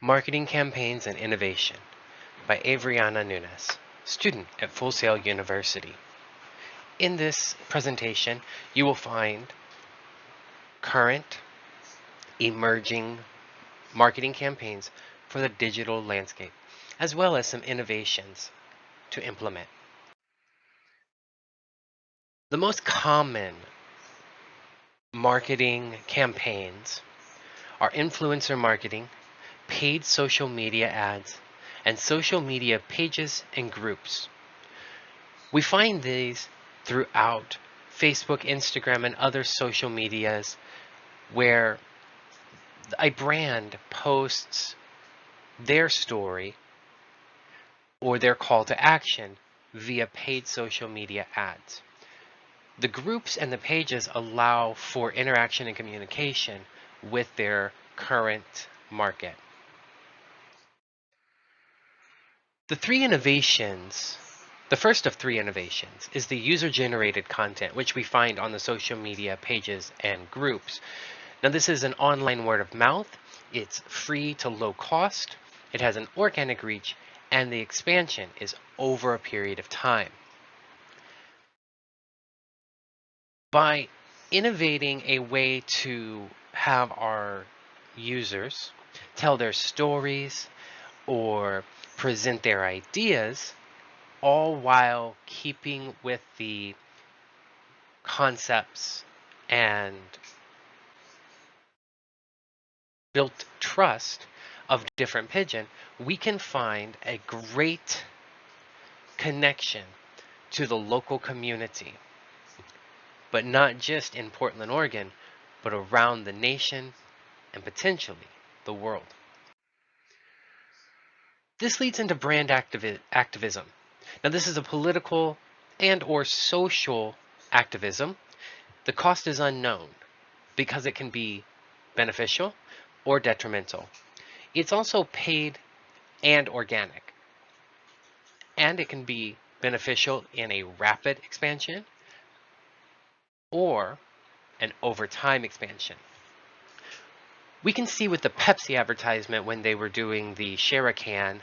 Marketing Campaigns and Innovation by Adriana Nunes, student at Full Sail University. In this presentation, you will find current, emerging marketing campaigns for the digital landscape, as well as some innovations to implement. The most common marketing campaigns are influencer marketing, paid social media ads, and social media pages and groups. We find these throughout Facebook, Instagram, and other social medias where a brand posts their story or their call to action via paid social media ads. The groups and the pages allow for interaction and communication with their current market. The first of three innovations is the user-generated content, which we find on the social media pages and groups. Now, this is an online word of mouth. It's free to low cost. It has an organic reach, and the expansion is over a period of time. By innovating a way to have our users tell their stories or present their ideas, all while keeping with the concepts and built trust of Different Pigeon, we can find a great connection to the local community, but not just in Portland, Oregon, but around the nation and potentially the world. This leads into brand activism. Now, this is a political and or social activism. The cost is unknown because it can be beneficial or detrimental. It's also paid and organic, and it can be beneficial in a rapid expansion or an over time expansion. We can see with the Pepsi advertisement when they were doing the share a can,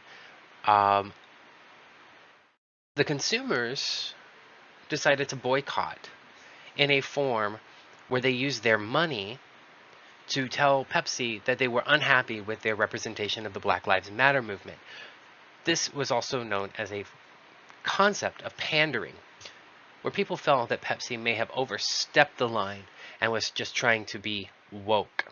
the consumers decided to boycott in a form where they used their money to tell Pepsi that they were unhappy with their representation of the Black Lives Matter movement. This was also known as a concept of pandering, where people felt that Pepsi may have overstepped the line and was just trying to be woke.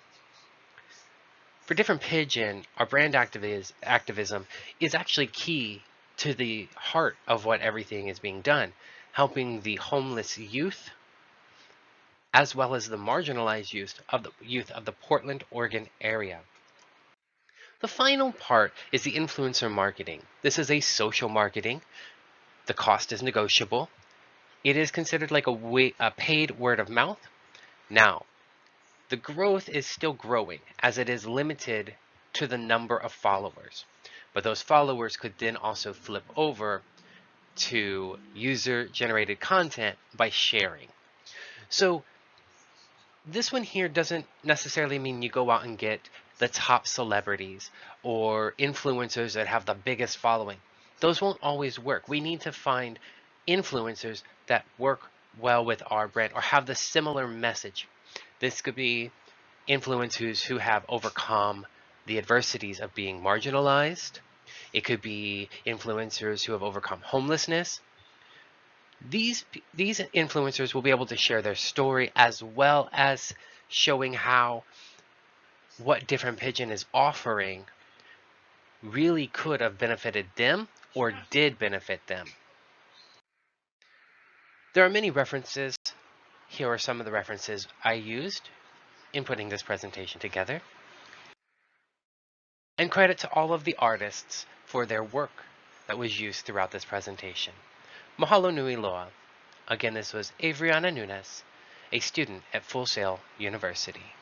For Different Pigeon, our brand activism is actually key to the heart of what everything is being done, helping the homeless youth as well as the marginalized youth of the Portland, Oregon area. The final part is the influencer marketing. This is a social marketing. The cost is negotiable. It is considered like a paid word of mouth. Now, the growth is still growing as it is limited to the number of followers. But those followers could then also flip over to user-generated content by sharing. So this one here doesn't necessarily mean you go out and get the top celebrities or influencers that have the biggest following. Those won't always work. We need to find influencers that work well with our brand or have the similar message. This could be influencers who have overcome the adversities of being marginalized. It could be influencers who have overcome homelessness. These influencers will be able to share their story as well as showing how what Different Pigeon is offering really could have benefited them or did benefit them. There are many references. Here are some of the references I used in putting this presentation together. And credit to all of the artists for their work that was used throughout this presentation. Mahalo nui loa. Again, this was Adriana Nunes, a student at Full Sail University.